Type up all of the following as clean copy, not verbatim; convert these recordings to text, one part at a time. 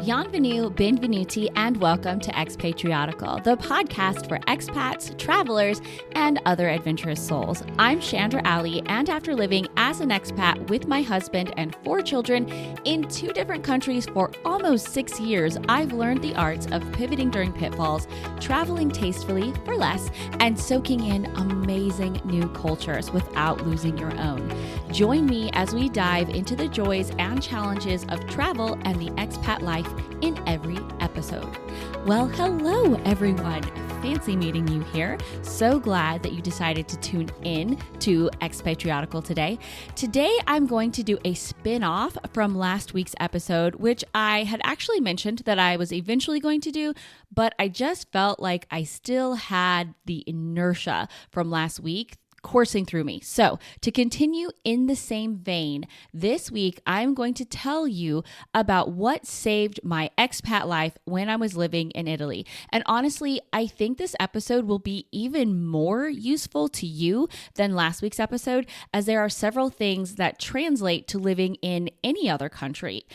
Bienvenue, benvenuti, and welcome to Expatriotical, the podcast for expats, travelers, and other adventurous souls. I'm Chandra, and after living as an expat with my husband and 4 children in 2 different countries for almost 6 years, I've learned the arts of pivoting during pitfalls, traveling tastefully for less, and soaking in amazing new cultures without losing your own. Join me as we dive into the joys and challenges of travel and the expat life in every episode. Well, hello everyone. Fancy meeting you here. So glad that you decided to tune in to Expatriotical today. Today, I'm going to do a spin-off from last week's episode, which I had actually mentioned that I was eventually going to do, but I just felt like I still had the inertia from last week coursing through me. So to continue in the same vein, this week I'm going to tell you about what saved my expat life when I was living in Italy. And honestly, I think this episode will be even more useful to you than last week's episode, as there are several things that translate to living in any other country.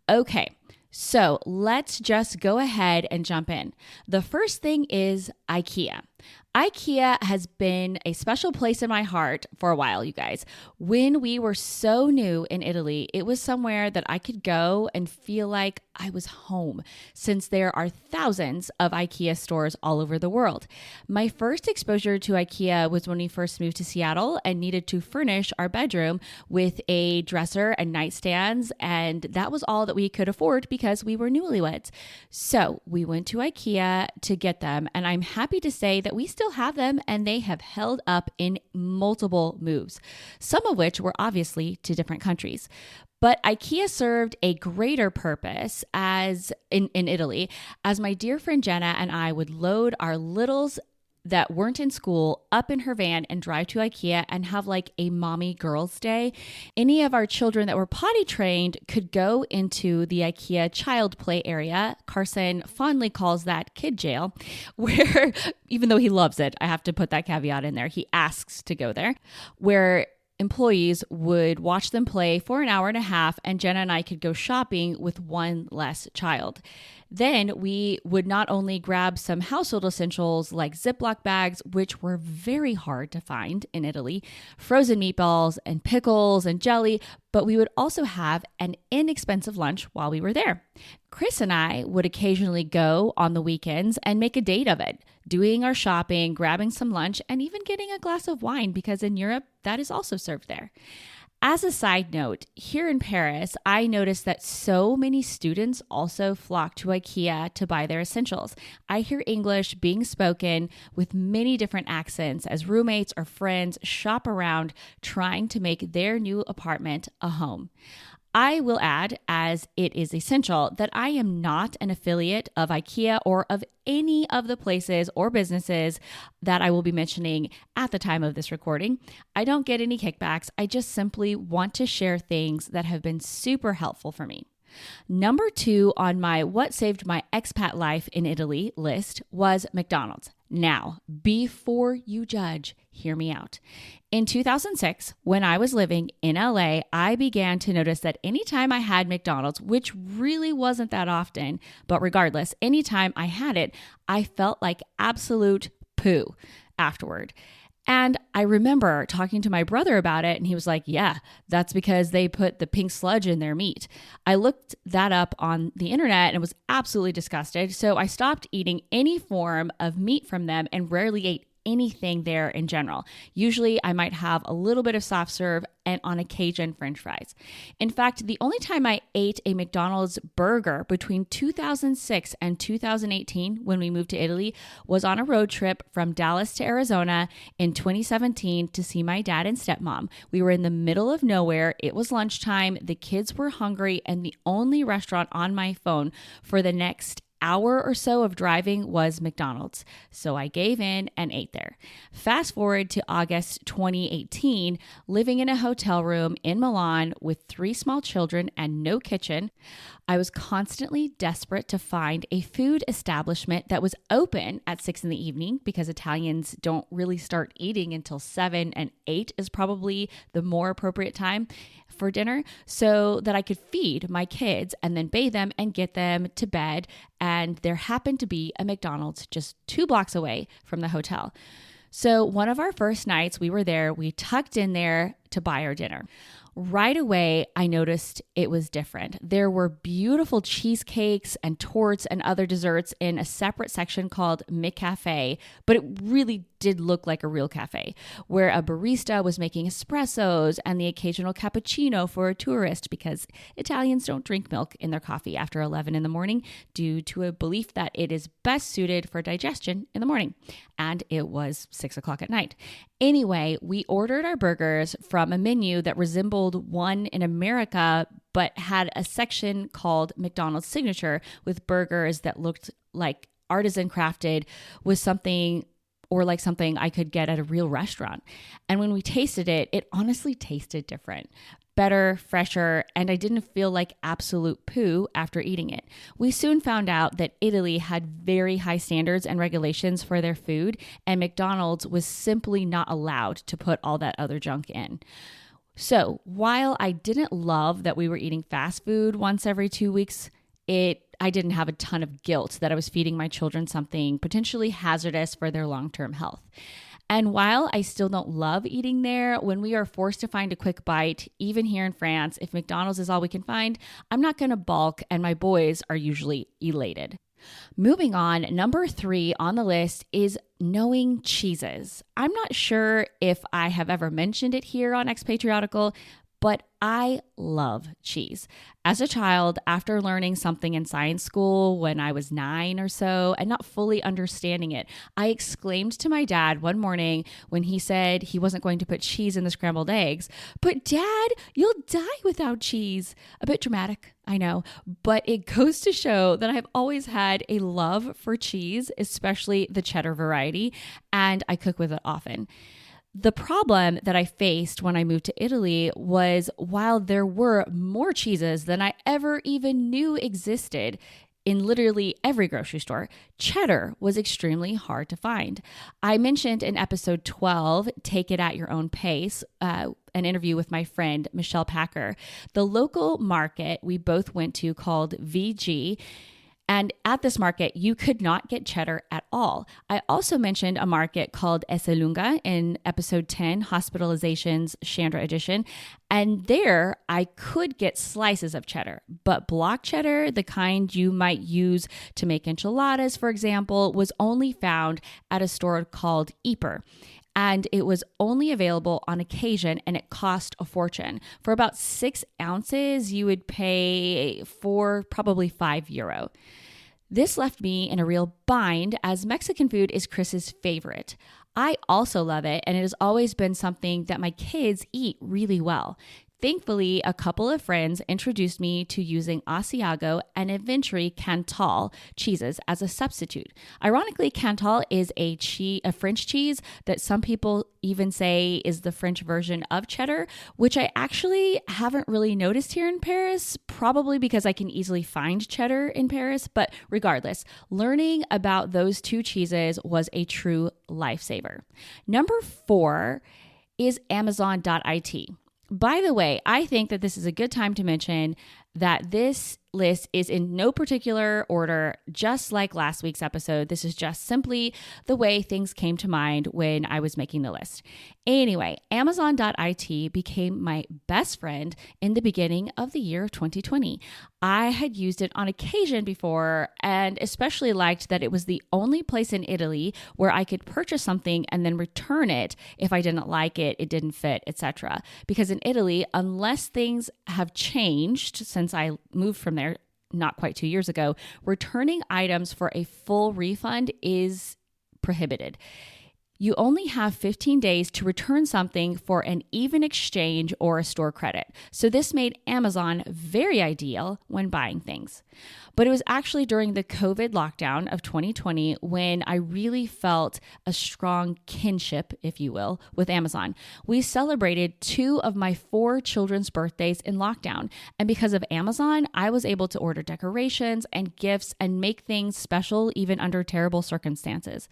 Okay. So let's just go ahead and jump in. The first thing is IKEA. IKEA has been a special place in my heart for a while, you guys. When we were so new in Italy, it was somewhere that I could go and feel like I was home, since there are thousands of IKEA stores all over the world. My first exposure to IKEA was when we first moved to Seattle and needed to furnish our bedroom with a dresser and nightstands, and that was all that we could afford because we were newlyweds. So we went to IKEA to get them, and I'm happy to say that we still have them, and they have held up in multiple moves, some of which were obviously to different countries. But IKEA served a greater purpose as in Italy, as my dear friend Jenna and I would load our littles that weren't in school up in her van and drive to IKEA and have like a mommy girls day. Any of our children that were potty trained could go into the IKEA child play area. Carson fondly calls that kid jail, where even though he loves it, I have to put that caveat in there, he asks to go there, where employees would watch them play for an hour and a half, and Jenna and I could go shopping with one less child. Then we would not only grab some household essentials like Ziploc bags, which were very hard to find in Italy, frozen meatballs and pickles and jelly, but we would also have an inexpensive lunch while we were there. Chris and I would occasionally go on the weekends and make a date of it, doing our shopping, grabbing some lunch, and even getting a glass of wine, because in Europe, that is also served there. As a side note, here in Paris, I noticed that so many students also flock to IKEA to buy their essentials. I hear English being spoken with many different accents as roommates or friends shop around trying to make their new apartment a home. I will add, as it is essential, that I am not an affiliate of IKEA or of any of the places or businesses that I will be mentioning at the time of this recording. I don't get any kickbacks. I just simply want to share things that have been super helpful for me. Number 2 on my What Saved My Expat Life in Italy list was McDonald's. Now, before you judge, hear me out. In 2006, when I was living in LA, I began to notice that anytime I had McDonald's, which really wasn't that often, but regardless, anytime I had it, I felt like absolute poo afterward. And I remember talking to my brother about it, and he was like, yeah, that's because they put the pink sludge in their meat. I looked that up on the internet and was absolutely disgusted. So I stopped eating any form of meat from them and rarely ate anything there in general. Usually I might have a little bit of soft serve and on occasion French fries. In fact, the only time I ate a McDonald's burger between 2006 and 2018 when we moved to Italy was on a road trip from Dallas to Arizona in 2017 to see my dad and stepmom. We were in the middle of nowhere. It was lunchtime. The kids were hungry, and the only restaurant on my phone for the next hour or so of driving was McDonald's. So I gave in and ate there. Fast forward to August 2018, living in a hotel room in Milan with 3 small children and no kitchen. I was constantly desperate to find a food establishment that was open at 6 in the evening, because Italians don't really start eating until 7, and 8 is probably the more appropriate time for dinner, so that I could feed my kids and then bathe them and get them to bed. And there happened to be a McDonald's just 2 blocks away from the hotel. So one of our first nights we were there, we tucked in there to buy our dinner. Right away, I noticed it was different. There were beautiful cheesecakes and torts and other desserts in a separate section called McCafe, but it really did look like a real cafe, where a barista was making espressos and the occasional cappuccino for a tourist, because Italians don't drink milk in their coffee after 11 in the morning due to a belief that it is best suited for digestion in the morning. And it was 6 o'clock at night. Anyway, we ordered our burgers from a menu that resembled one in America, but had a section called McDonald's Signature, with burgers that looked like artisan crafted with something I could get at a real restaurant. And when we tasted it, it honestly tasted different. Better, fresher, and I didn't feel like absolute poo after eating it. We soon found out that Italy had very high standards and regulations for their food, and McDonald's was simply not allowed to put all that other junk in. So while I didn't love that we were eating fast food once every 2 weeks, I didn't have a ton of guilt that I was feeding my children something potentially hazardous for their long-term health. And while I still don't love eating there, when we are forced to find a quick bite, even here in France, if McDonald's is all we can find, I'm not going to balk, and my boys are usually elated. Moving on, number 3 on the list is knowing cheeses. I'm not sure if I have ever mentioned it here on Expatriotical, but I love cheese. As a child, after learning something in science school when I was 9 or so and not fully understanding it, I exclaimed to my dad one morning when he said he wasn't going to put cheese in the scrambled eggs, "But Dad, you'll die without cheese." A bit dramatic, I know, but it goes to show that I've always had a love for cheese, especially the cheddar variety, and I cook with it often. The problem that I faced when I moved to Italy was, while there were more cheeses than I ever even knew existed in literally every grocery store, cheddar was extremely hard to find. I mentioned in episode 12, Take It at Your Own Pace, an interview with my friend Michelle Packer. The local market we both went to, called VG, and at this market, you could not get cheddar at all. I also mentioned a market called Esselunga in episode 10, Hospitalizations, Chandra edition. And there, I could get slices of cheddar. But block cheddar, the kind you might use to make enchiladas, for example, was only found at a store called Yper. And it was only available on occasion, and it cost a fortune. For about 6 ounces, you would pay for probably €5. This left me in a real bind, as Mexican food is Chris's favorite. I also love it, and it has always been something that my kids eat really well. Thankfully, a couple of friends introduced me to using Asiago and eventually Cantal cheeses as a substitute. Ironically, Cantal is a French cheese that some people even say is the French version of cheddar, which I actually haven't really noticed here in Paris, probably because I can easily find cheddar in Paris. But regardless, learning about those 2 cheeses was a true lifesaver. Number 4 is Amazon.it. By the way, I think that this is a good time to mention that this list is in no particular order, just like last week's episode. This is just simply the way things came to mind when I was making the list. Anyway, Amazon.it became my best friend in the beginning of the year of 2020. I had used it on occasion before, and especially liked that it was the only place in Italy where I could purchase something and then return it if I didn't like it, it didn't fit, etc. Because in Italy, unless things have changed since I moved from there not quite 2 years ago, returning items for a full refund is prohibited. You only have 15 days to return something for an even exchange or a store credit. So this made Amazon very ideal when buying things. But it was actually during the COVID lockdown of 2020 when I really felt a strong kinship, if you will, with Amazon. We celebrated 2 of my 4 children's birthdays in lockdown. And because of Amazon, I was able to order decorations and gifts and make things special even under terrible circumstances.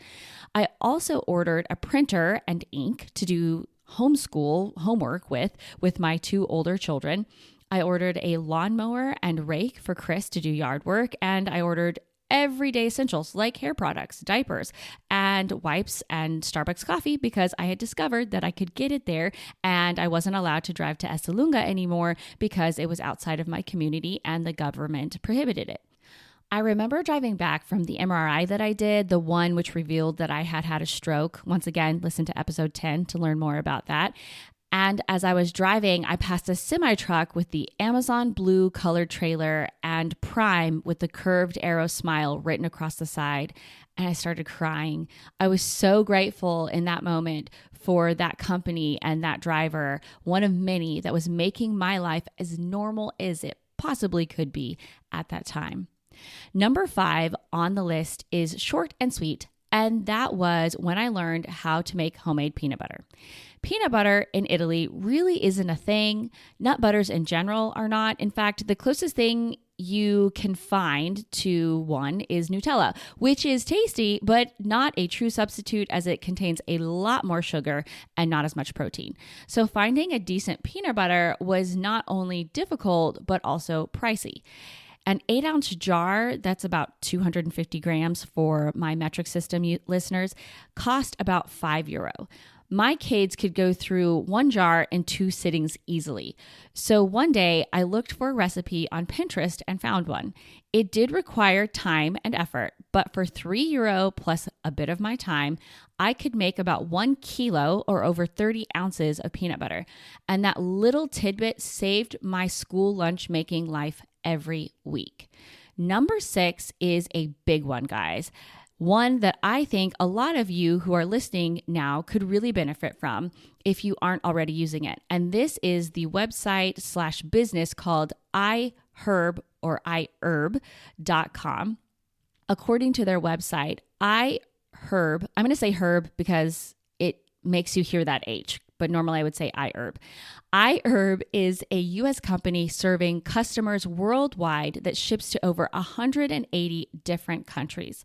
I also ordered a printer and ink to do homeschool homework with my 2 older children. I ordered a lawnmower and rake for Chris to do yard work, and I ordered everyday essentials like hair products, diapers, and wipes and Starbucks coffee because I had discovered that I could get it there and I wasn't allowed to drive to Esselunga anymore because it was outside of my community and the government prohibited it. I remember driving back from the MRI that I did, the one which revealed that I had a stroke. Once again, listen to episode 10 to learn more about that. And as I was driving, I passed a semi-truck with the Amazon blue colored trailer and Prime with the curved arrow smile written across the side. And I started crying. I was so grateful in that moment for that company and that driver, one of many that was making my life as normal as it possibly could be at that time. Number 5 on the list is short and sweet. And that was when I learned how to make homemade peanut butter. Peanut butter in Italy really isn't a thing. Nut butters in general are not. In fact, the closest thing you can find to one is Nutella, which is tasty, but not a true substitute as it contains a lot more sugar and not as much protein. So finding a decent peanut butter was not only difficult, but also pricey. An 8-ounce jar, that's about 250 grams for my metric system listeners, cost about €5. My kids could go through one jar in 2 sittings easily. So one day I looked for a recipe on Pinterest and found one. It did require time and effort, but for €3 plus a bit of my time, I could make about 1 kilo or over 30 ounces of peanut butter. And that little tidbit saved my school lunch making life every week. Number 6 is a big one, guys. One that I think a lot of you who are listening now could really benefit from if you aren't already using it. And this is the website/business called iHerb or iHerb.com. According to their website, iHerb, I'm going to say herb because it makes you hear that H, but normally I would say iHerb. iHerb is a U.S. company serving customers worldwide that ships to over 180 different countries.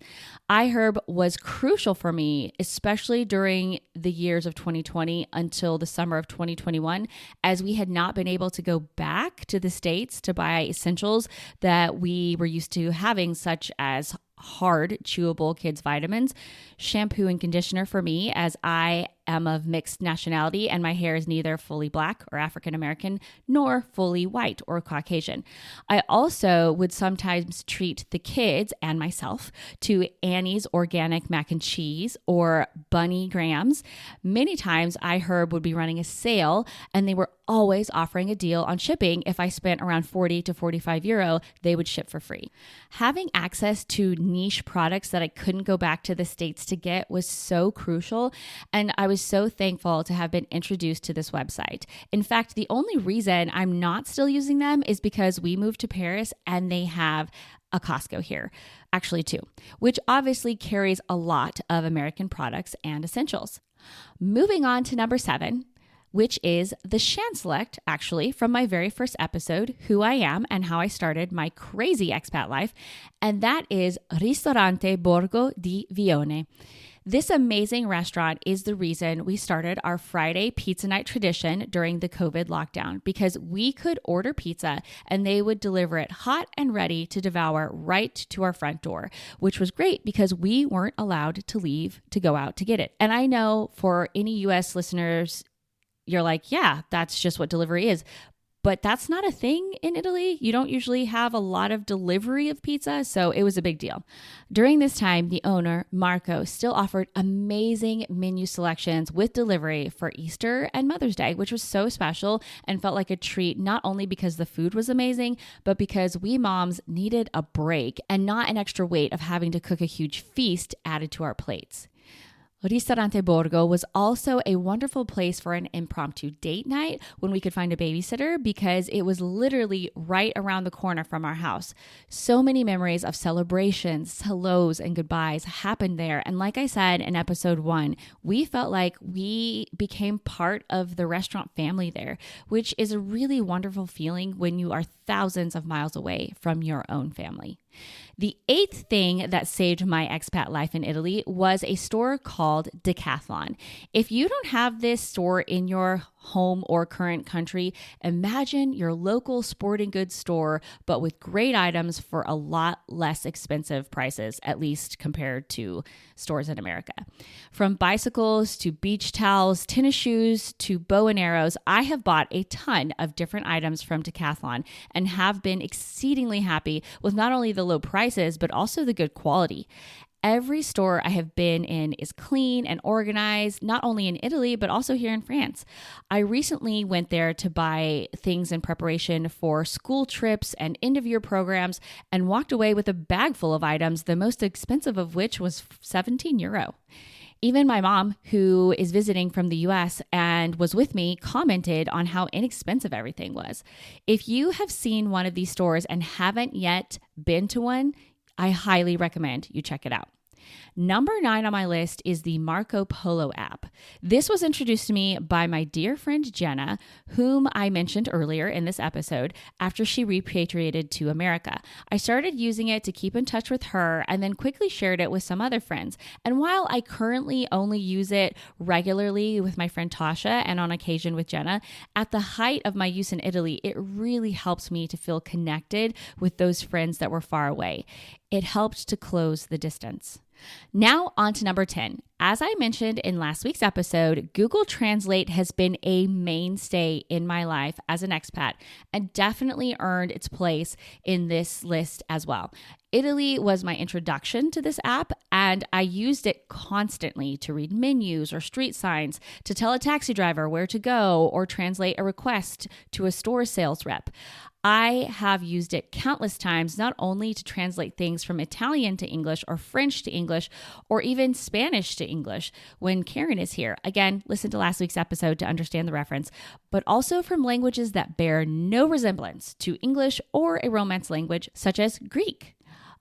iHerb was crucial for me, especially during the years of 2020 until the summer of 2021, as we had not been able to go back to the States to buy essentials that we were used to having, such as hard, chewable kids' vitamins, shampoo and conditioner for me, as I am of mixed nationality and my hair is neither fully black or African American nor fully white or Caucasian. I also would sometimes treat the kids and myself to Annie's organic mac and cheese or Bunny Grahams. Many times iHerb would be running a sale and they were always offering a deal on shipping. If I spent around 40 to 45 euro, they would ship for free. Having access to niche products that I couldn't go back to the States to get was so crucial, and I was so thankful to have been introduced to this website. In fact, the only reason I'm not still using them is because we moved to Paris and they have a Costco here, actually 2, which obviously carries a lot of American products and essentials. Moving on to number 7, which is the Shan Select, actually, from my very first episode, Who I Am and How I Started My Crazy Expat Life, and that is Ristorante Borgo di Vione. This amazing restaurant is the reason we started our Friday pizza night tradition during the COVID lockdown, because we could order pizza and they would deliver it hot and ready to devour right to our front door, which was great because we weren't allowed to leave to go out to get it. And I know for any US listeners, you're like, yeah, that's just what delivery is. But that's not a thing in Italy. You don't usually have a lot of delivery of pizza, so it was a big deal. During this time, the owner, Marco, still offered amazing menu selections with delivery for Easter and Mother's Day, which was so special and felt like a treat, not only because the food was amazing, but because we moms needed a break and not an extra weight of having to cook a huge feast added to our plates. Ristorante Borgo was also a wonderful place for an impromptu date night when we could find a babysitter because it was literally right around the corner from our house. So many memories of celebrations, hellos, and goodbyes happened there. And like I said in episode 1, we felt like we became part of the restaurant family there, which is a really wonderful feeling when you are thousands of miles away from your own family. The 8th thing that saved my expat life in Italy was a store called Decathlon. If you don't have this store in your home or current country, imagine your local sporting goods store, but with great items for a lot less expensive prices, at least compared to stores in America. From bicycles to beach towels, tennis shoes to bow and arrows, I have bought a ton of different items from Decathlon and have been exceedingly happy with not only the low prices, but also the good quality. Every store I have been in is clean and organized, not only in Italy, but also here in France. I recently went there to buy things in preparation for school trips and end-of-year programs and walked away with a bag full of items, the most expensive of which was €17. Even my mom, who is visiting from the US and was with me, commented on how inexpensive everything was. If you have seen one of these stores and haven't yet been to one, I highly recommend you check it out. Number 9 on my list is the Marco Polo app. This was introduced to me by my dear friend Jenna, whom I mentioned earlier in this episode, after she repatriated to America. I started using it to keep in touch with her and then quickly shared it with some other friends. And while I currently only use it regularly with my friend Tasha and on occasion with Jenna, at the height of my use in Italy, it really helps me to feel connected with those friends that were far away. It helped to close the distance. Now on to number 10. As I mentioned in last week's episode, Google Translate has been a mainstay in my life as an expat and definitely earned its place in this list as well. Italy was my introduction to this app, and I used it constantly to read menus or street signs, to tell a taxi driver where to go, or translate a request to a store sales rep. I have used it countless times, not only to translate things from Italian to English or French to English or even Spanish to English when Karen is here. Again, listen to last week's episode to understand the reference, but also from languages that bear no resemblance to English or a Romance language such as Greek.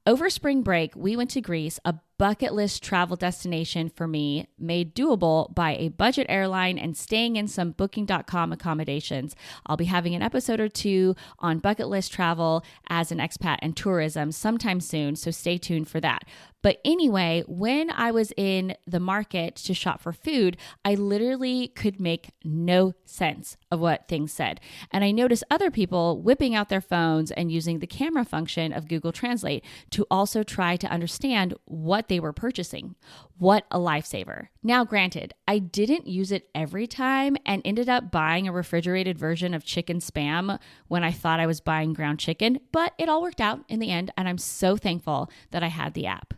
Over spring break, we went to Greece, a bucket list travel destination for me, made doable by a budget airline and staying in some booking.com accommodations. I'll be having an episode or 2 on bucket list travel as an expat and tourism sometime soon, so stay tuned for that. But anyway, when I was in the market to shop for food, I literally could make no sense of what things said. And I noticed other people whipping out their phones and using the camera function of Google Translate to also try to understand what they were purchasing. What a lifesaver. Now, granted, I didn't use it every time and ended up buying a refrigerated version of chicken Spam when I thought I was buying ground chicken, but it all worked out in the end, and I'm so thankful that I had the app.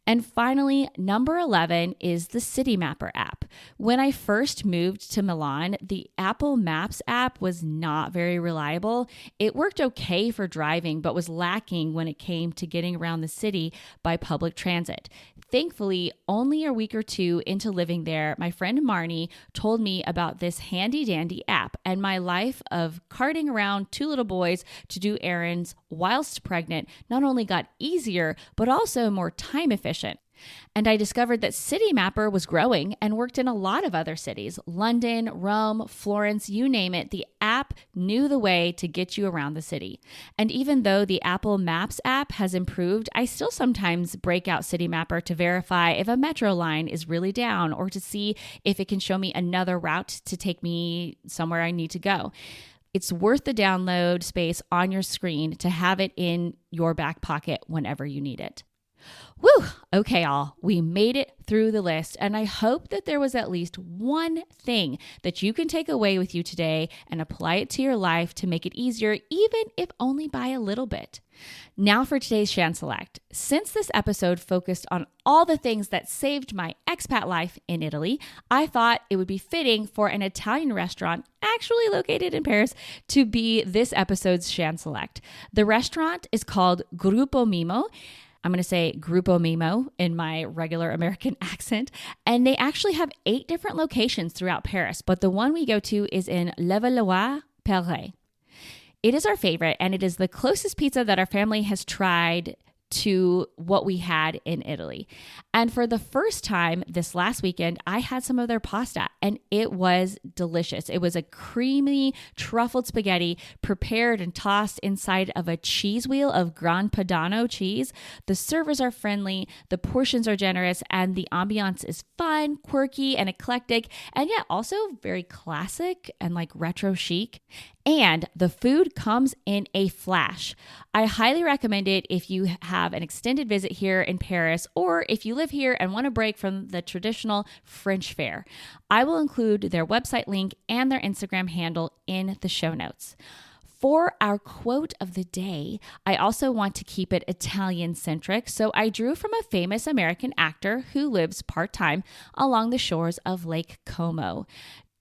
And finally, number 11 is the City Mapper app. When I first moved to Milan, the Apple Maps app was not very reliable. It worked okay for driving, but was lacking when it came to getting around the city by public transit. Thankfully, only a week or 2 into living there, my friend Marnie told me about this handy dandy app, and my life of carting around 2 little boys to do errands whilst pregnant not only got easier, but also more time efficient. And I discovered that City Mapper was growing and worked in a lot of other cities. London, Rome, Florence, you name it, the app knew the way to get you around the city. And even though the Apple Maps app has improved, I still sometimes break out City Mapper to verify if a metro line is really down or to see if it can show me another route to take me somewhere I need to go. It's worth the download space on your screen to have it in your back pocket whenever you need it. Woo! Okay, all. We made it through the list, and I hope that there was at least one thing that you can take away with you today and apply it to your life to make it easier, even if only by a little bit. Now for today's Shan Select. Since this episode focused on all the things that saved my expat life in Italy, I thought it would be fitting for an Italian restaurant actually located in Paris to be this episode's Shan Select. The restaurant is called Gruppo Mimo. I'm going to say Gruppo Mimo in my regular American accent. And they actually have 8 different locations throughout Paris, but the one we go to is in Levallois-Perret. It is our favorite, and it is the closest pizza that our family has tried to what we had in Italy. And for the first time this last weekend, I had some of their pasta and it was delicious. It was a creamy truffled spaghetti prepared and tossed inside of a cheese wheel of Gran Padano cheese. The servers are friendly, the portions are generous, and the ambiance is fun, quirky, and eclectic, and yet also very classic and like retro chic. And the food comes in a flash. I highly recommend it if you have an extended visit here in Paris, or if you live here and want a break from the traditional French fare. I will include their website link and their Instagram handle in the show notes. For our quote of the day, I also want to keep it Italian-centric, so I drew from a famous American actor who lives part-time along the shores of Lake Como.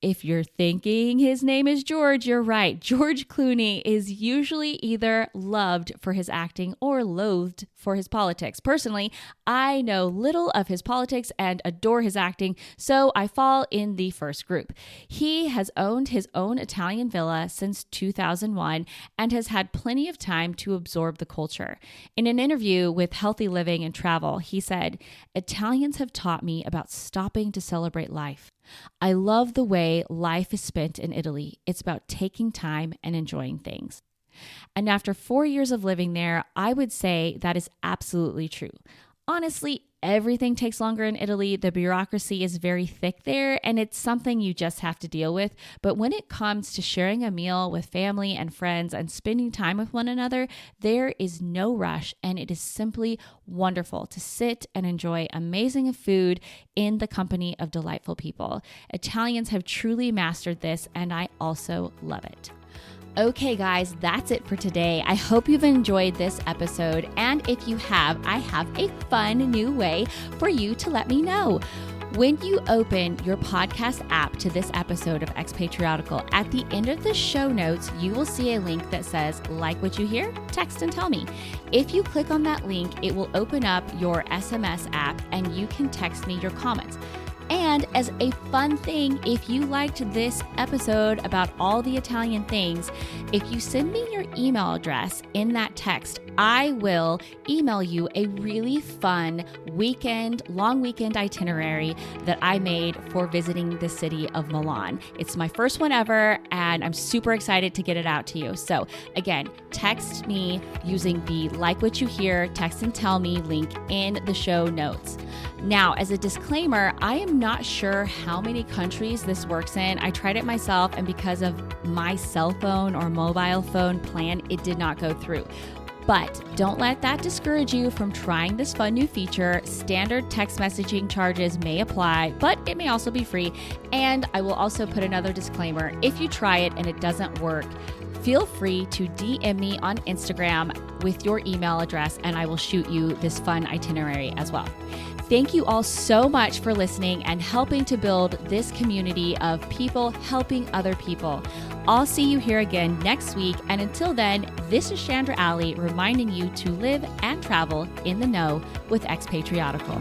If you're thinking his name is George, you're right. George Clooney is usually either loved for his acting or loathed for his politics. Personally, I know little of his politics and adore his acting, so I fall in the first group. He has owned his own Italian villa since 2001 and has had plenty of time to absorb the culture. In an interview with Healthy Living and Travel, he said, "Italians have taught me about stopping to celebrate life. I love the way life is spent in Italy. It's about taking time and enjoying things." And after 4 years of living there, I would say that is absolutely true. Honestly, everything takes longer in Italy. The bureaucracy is very thick there, and it's something you just have to deal with. But when it comes to sharing a meal with family and friends and spending time with one another, there is no rush, and it is simply wonderful to sit and enjoy amazing food in the company of delightful people. Italians have truly mastered this, and I also love it. Okay, guys, that's it for today. I hope you've enjoyed this episode. And if you have, I have a fun new way for you to let me know. When you open your podcast app to this episode of Expatriotical, at the end of the show notes, you will see a link that says, "Like what you hear? Text and tell me." If you click on that link, it will open up your SMS app and you can text me your comments. And as a fun thing, if you liked this episode about all the Italian things, if you send me your email address in that text, I will email you a really fun long weekend itinerary that I made for visiting the city of Milan. It's my first one ever, and I'm super excited to get it out to you. So again, text me using the Like What You Hear, text and tell me link in the show notes. Now, as a disclaimer, I am not sure how many countries this works in. I tried it myself, and because of my cell phone or mobile phone plan, it did not go through. But don't let that discourage you from trying this fun new feature. Standard text messaging charges may apply, but it may also be free. And I will also put another disclaimer. If you try it and it doesn't work, feel free to DM me on Instagram with your email address, and I will shoot you this fun itinerary as well. Thank you all so much for listening and helping to build this community of people helping other people. I'll see you here again next week. And until then, this is Chandra Alley reminding you to live and travel in the know with Expatriotical.